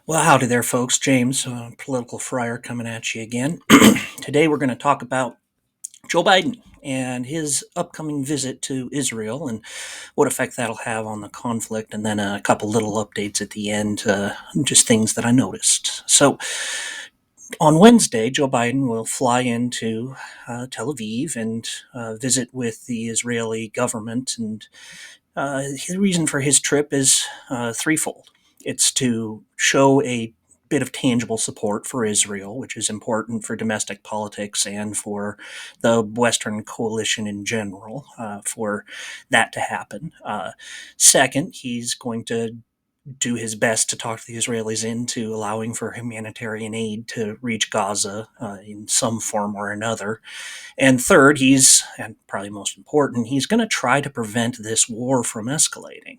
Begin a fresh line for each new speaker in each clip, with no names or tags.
Well, howdy there, folks. James, political friar, coming at you again. Today, we're going to talk about Joe Biden and his upcoming visit to Israel and what effect that'll have on the conflict, and then a couple little updates at the end, just things that I noticed. So, on Wednesday, Joe Biden will fly into Tel Aviv and visit with the Israeli government. And the reason for his trip is threefold. It's to show a bit of tangible support for Israel, which is important for domestic politics and for the Western coalition in general, for that to happen. Second, he's going to do his best to talk the Israelis into allowing for humanitarian aid to reach Gaza in some form or another. And third, and probably most important, he's going to try to prevent this war from escalating.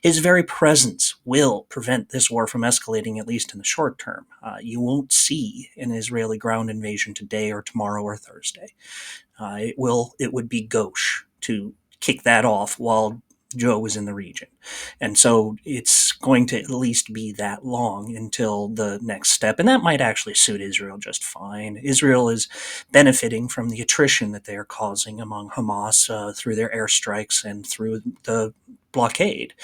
His very presence will prevent this war from escalating, at least in the short term. You won't see an Israeli ground invasion today or tomorrow or Thursday. It would be gauche to kick that off while Joe was in the region. And so it's going to at least be that long until the next step. And that might actually suit Israel just fine. Israel is benefiting from the attrition that they are causing among Hamas through their airstrikes and through the blockade.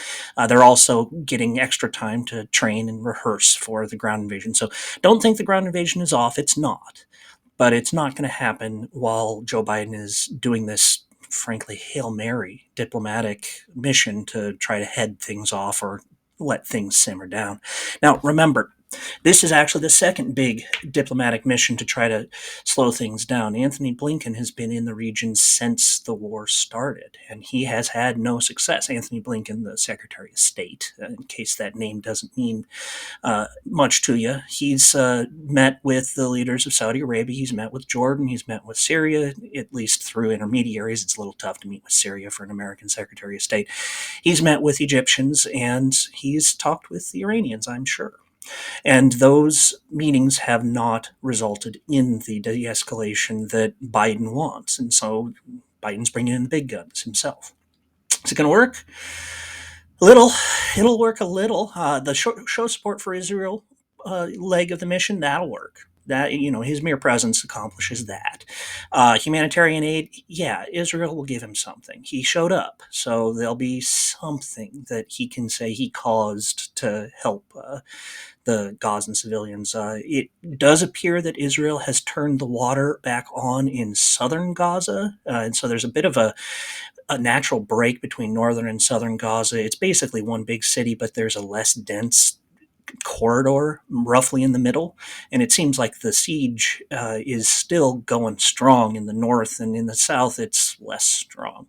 They're also getting extra time to train and rehearse for the ground invasion. So don't think the ground invasion is off. It's not. But it's not going to happen while Joe Biden is doing this, frankly, Hail Mary diplomatic mission to try to head things off or let things simmer down. Now, remember, this is actually the second big diplomatic mission to try to slow things down. Anthony Blinken has been in the region since the war started, and he has had no success. Anthony Blinken, the Secretary of State, in case that name doesn't mean much to you. He's met with the leaders of Saudi Arabia. He's met with Jordan. He's met with Syria, at least through intermediaries. It's a little tough to meet with Syria for an American Secretary of State. He's met with Egyptians, and he's talked with the Iranians, I'm sure. And those meetings have not resulted in the de escalation that Biden wants. And so Biden's bringing in the big guns himself. Is it going to work? A little. It'll work a little. The show support for Israel leg of the mission, that'll work. That, his mere presence accomplishes that. Humanitarian aid, yeah, Israel will give him something. He showed up, so there'll be something that he can say he caused to help the Gazan civilians. It does appear that Israel has turned the water back on in southern Gaza, and so there's a bit of a natural break between northern and southern Gaza. It's basically one big city, but there's a less dense corridor roughly in the middle. And it seems like the siege is still going strong in the north, and in the south, it's less strong.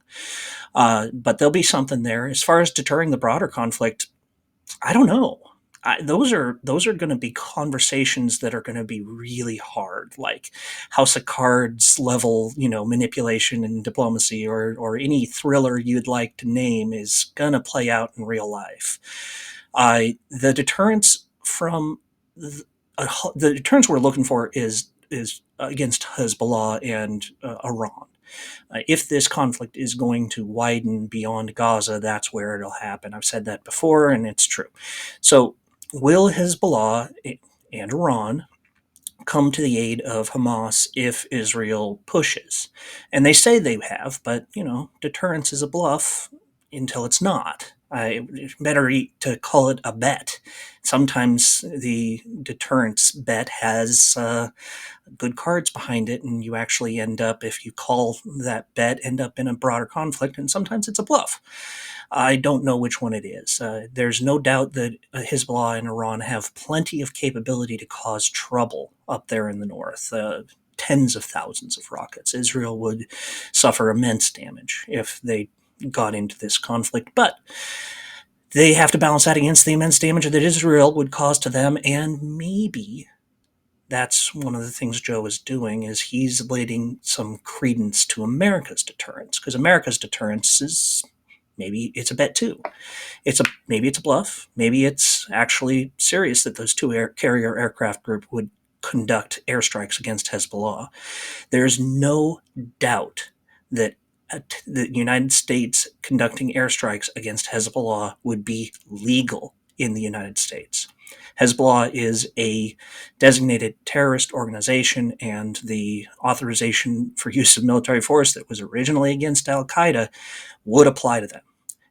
But there'll be something there. As far as deterring the broader conflict, I don't know. Those are going to be conversations that are going to be really hard, like House of Cards level, manipulation and diplomacy, or any thriller you'd like to name is going to play out in real life. The deterrence from the deterrence we're looking for is against Hezbollah and Iran. If this conflict is going to widen beyond Gaza, that's where it'll happen. I've said that before, and it's true. So, will Hezbollah and Iran come to the aid of Hamas if Israel pushes? And they say they have, but, deterrence is a bluff until it's not. It's better to call it a bet. Sometimes the deterrence bet has good cards behind it, and you actually end up, if you call that bet, end up in a broader conflict, and sometimes it's a bluff. I don't know which one it is. There's no doubt that Hezbollah and Iran have plenty of capability to cause trouble up there in the north. Tens of thousands of rockets. Israel would suffer immense damage if they got into this conflict, but they have to balance that against the immense damage that Israel would cause to them, and maybe that's one of the things Joe is doing, is he's letting some credence to America's deterrence, because America's deterrence is, maybe it's a bet too. Maybe it's a bluff. Maybe it's actually serious that those two carrier aircraft group would conduct airstrikes against Hezbollah. There's no doubt that the United States conducting airstrikes against Hezbollah would be legal in the United States. Hezbollah is a designated terrorist organization, and the authorization for use of military force that was originally against Al Qaeda would apply to them.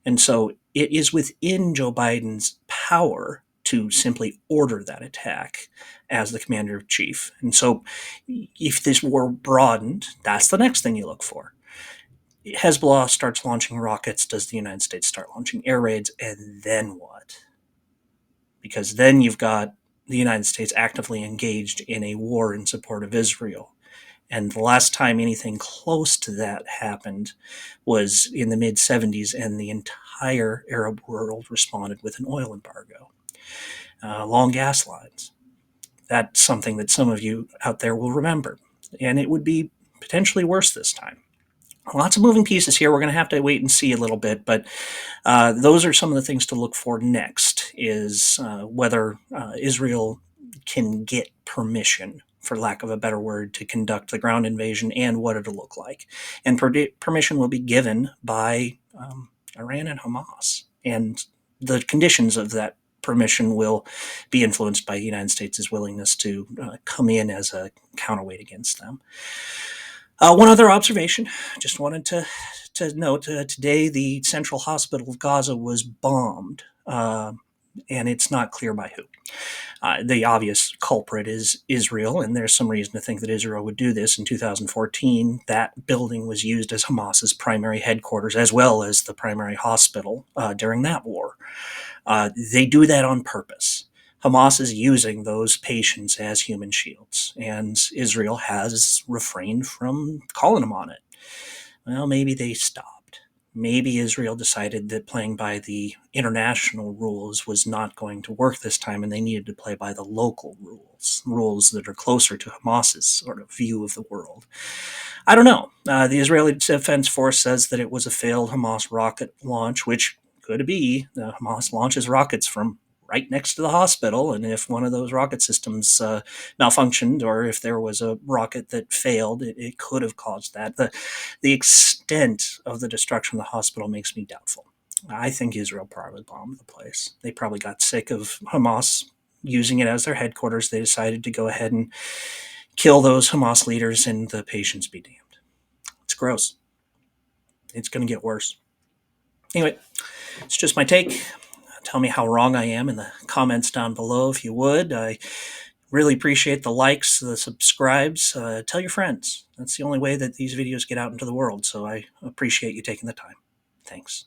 And so it is within Joe Biden's power to simply order that attack as the commander in chief. And so if this war broadened, that's the next thing you look for. Hezbollah starts launching rockets. Does the United States start launching air raids? And then what? Because then you've got the United States actively engaged in a war in support of Israel. And the last time anything close to that happened was in the mid 70s, and the entire Arab world responded with an oil embargo along gas lines. That's something that some of you out there will remember. And it would be potentially worse this time. Lots of moving pieces here. We're going to have to wait and see a little bit, but those are some of the things to look for next, is whether Israel can get permission, for lack of a better word, to conduct the ground invasion, and what it'll look like. And permission will be given by Iran and Hamas. And the conditions of that permission will be influenced by the United States' willingness to come in as a counterweight against them. One other observation, just wanted to note, today the Central Hospital of Gaza was bombed, and it's not clear by who. The obvious culprit is Israel, and there's some reason to think that Israel would do this. In 2014, that building was used as Hamas's primary headquarters, as well as the primary hospital during that war. They do that on purpose. Hamas is using those patients as human shields, and Israel has refrained from calling them on it. Well, maybe they stopped. Maybe Israel decided that playing by the international rules was not going to work this time, and they needed to play by the local rules that are closer to Hamas's sort of view of the world. I don't know. The Israeli Defense Force says that it was a failed Hamas rocket launch, which could be. Hamas launches rockets from right next to the hospital, and if one of those rocket systems malfunctioned, or if there was a rocket that failed, it could have caused that. The extent of the destruction of the hospital makes me doubtful. I think Israel probably bombed the place. They probably got sick of Hamas using it as their headquarters. They decided to go ahead and kill those Hamas leaders, and the patients be damned. It's gross. It's going to get worse. Anyway, it's just my take. Tell me how wrong I am in the comments down below, if you would. I really appreciate the likes, the subscribes. Tell your friends. That's the only way that these videos get out into the world, so I appreciate you taking the time. Thanks.